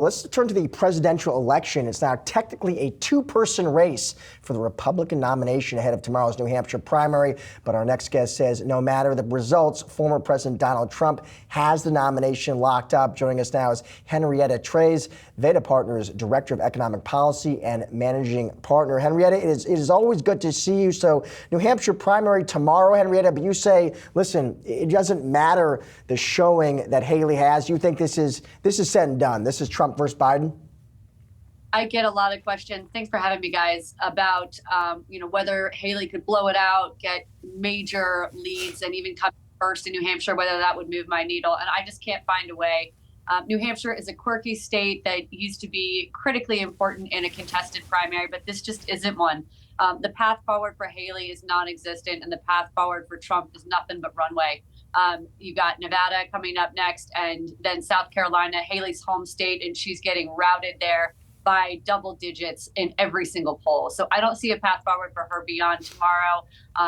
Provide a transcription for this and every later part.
Let's turn to the presidential election. It's now technically a two-person race for the Republican nomination ahead of tomorrow's New Hampshire primary. But our next guest says no matter the results, former President Donald Trump has the nomination locked up. Joining us now is Henrietta Treyz, Veda Partners Director of Economic Policy and Managing Partner. Henrietta, it is always good to see you. So New Hampshire primary tomorrow, Henrietta, but you say, listen, it doesn't matter the showing that Haley has. You think this is said and done. This is Trump versus Biden? I get a lot of questions. Thanks for having me, guys, about whether Haley could blow it out, get major leads, and even come first in New Hampshire, whether that would move my needle. And I just can't find a way. New Hampshire is a quirky state that used to be critically important in a contested primary, but this just isn't one. The path forward for Haley is non-existent, and the path forward for Trump is nothing but runway. You got Nevada coming up next, and then South Carolina, Haley's home state, and she's getting routed there by double digits in every single poll. So I don't see a path forward for her beyond tomorrow.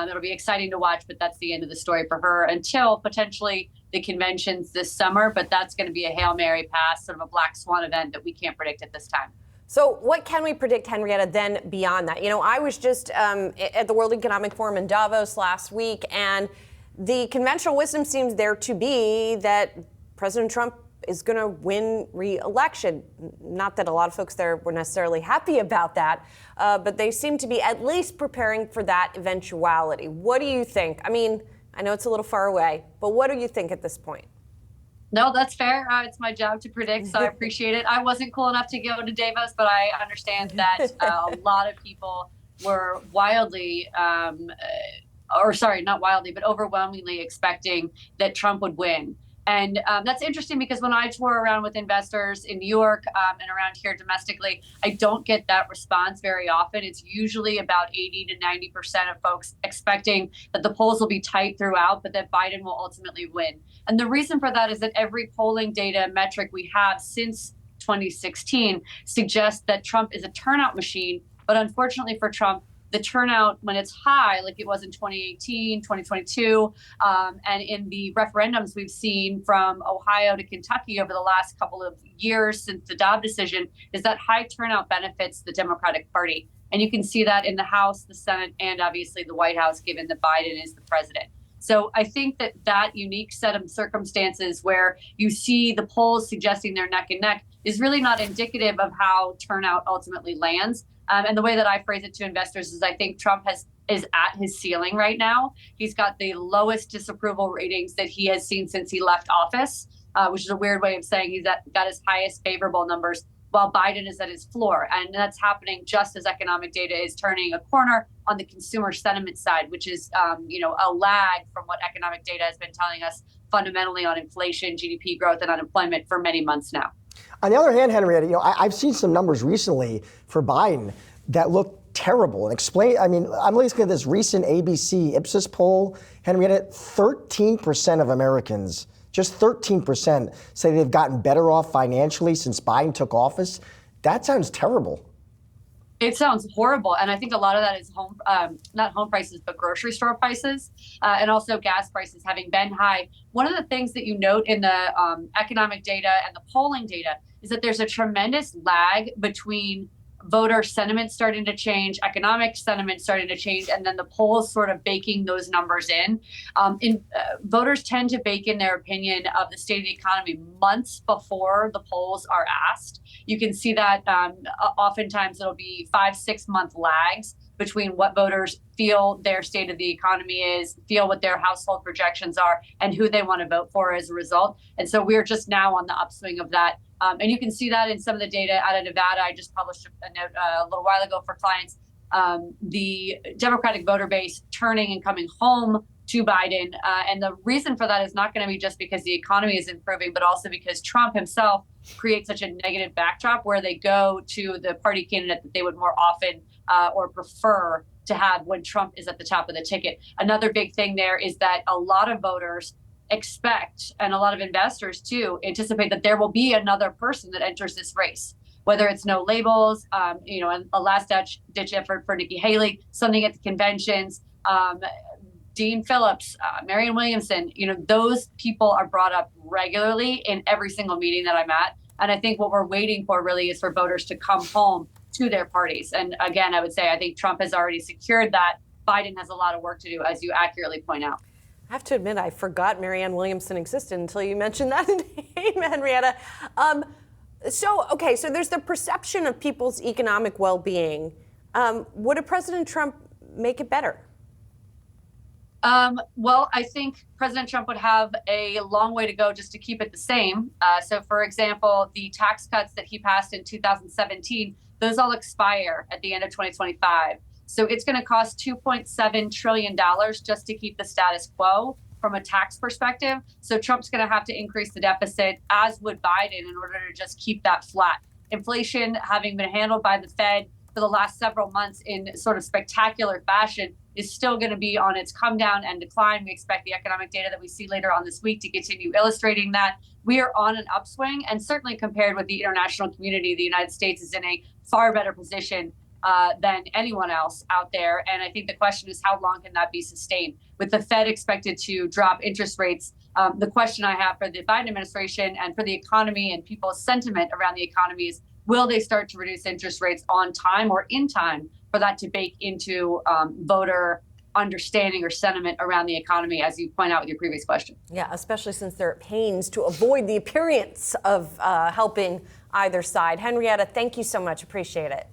It'll be exciting to watch, but that's the end of the story for her until potentially the conventions this summer. But that's going to be a Hail Mary pass, sort of a black swan event that we can't predict at this time. So what can we predict, Henrietta, then beyond that? I was just at the World Economic Forum in Davos last week, and the conventional wisdom seems there to be that President Trump is going to win re-election. Not that a lot of folks there were necessarily happy about that, but they seem to be at least preparing for that eventuality. What do you think? I mean, I know it's a little far away, but what do you think at this point? No, that's fair. It's my job to predict, so I appreciate it. I wasn't cool enough to go to Davos, but I understand that a lot of people were wildly not wildly, but overwhelmingly expecting that Trump would win. And that's interesting because when I tour around with investors in New York and around here domestically, I don't get that response very often. It's usually about 80 to 90% of folks expecting that the polls will be tight throughout, but that Biden will ultimately win. And the reason for that is that every polling data metric we have since 2016 suggests that Trump is a turnout machine. But unfortunately for Trump, the turnout when it's high, like it was in 2018, 2022, and in the referendums we've seen from Ohio to Kentucky over the last couple of years since the Dobbs decision, is that high turnout benefits the Democratic Party. And you can see that in the House, the Senate, and obviously the White House, given that Biden is the president. So I think that unique set of circumstances where you see the polls suggesting they're neck and neck is really not indicative of how turnout ultimately lands. And the way that I phrase it to investors is I think Trump is at his ceiling right now. He's got the lowest disapproval ratings that he has seen since he left office, which is a weird way of saying he's got his highest favorable numbers, while Biden is at his floor. And that's happening just as economic data is turning a corner on the consumer sentiment side, which is a lag from what economic data has been telling us fundamentally on inflation, GDP growth, and unemployment for many months now. On the other hand, Henrietta, I've seen some numbers recently for Biden that look terrible. And I'm looking at this recent ABC Ipsos poll, Henrietta, 13% of Americans, just 13%, say they've gotten better off financially since Biden took office. That sounds terrible. It sounds horrible. And I think a lot of that is not home prices, but grocery store prices, and also gas prices having been high. One of the things that you note in the economic data and the polling data is that there's a tremendous lag between voter sentiment starting to change, economic sentiment starting to change, and then the polls sort of baking those numbers in. Voters tend to bake in their opinion of the state of the economy months before the polls are asked. You can see that oftentimes it'll be 5-6 month lags between what voters feel their state of the economy is, feel what their household projections are, and who they want to vote for as a result. And so we're just now on the upswing of that. And you can see that in some of the data out of Nevada. I just published a note a little while ago for clients. The Democratic voter base turning and coming home to Biden. And the reason for that is not going to be just because the economy is improving, but also because Trump himself creates such a negative backdrop where they go to the party candidate that they would more often or prefer to have when Trump is at the top of the ticket. Another big thing there is that a lot of voters expect, and a lot of investors too, anticipate that there will be another person that enters this race, whether it's no labels, and a last ditch effort for Nikki Haley, something at the conventions, Dean Phillips, Marianne Williamson, those people are brought up regularly in every single meeting that I'm at. And I think what we're waiting for really is for voters to come home to their parties. And again, I would say I think Trump has already secured that. Biden has a lot of work to do, as you accurately point out. I have to admit, I forgot Marianne Williamson existed until you mentioned that name, Henrietta. So there's the perception of people's economic well-being. Would President Trump make it better? Well, I think President Trump would have a long way to go just to keep it the same. So, for example, the tax cuts that he passed in 2017, those all expire at the end of 2025. So it's going to cost $2.7 trillion just to keep the status quo from a tax perspective. So Trump's going to have to increase the deficit, as would Biden, in order to just keep that flat. Inflation, having been handled by the Fed for the last several months in sort of spectacular fashion, is still going to be on its come down and decline. We expect the economic data that we see later on this week to continue illustrating that. We are on an upswing, and certainly compared with the international community, the United States is in a far better position than anyone else out there. And I think the question is, how long can that be sustained? With the Fed expected to drop interest rates, the question I have for the Biden administration and for the economy and people's sentiment around the economy is, will they start to reduce interest rates on time or in time for that to bake into voter understanding or sentiment around the economy, as you point out with your previous question? Yeah, especially since they're at pains to avoid the appearance of helping either side. Henrietta, thank you so much. Appreciate it.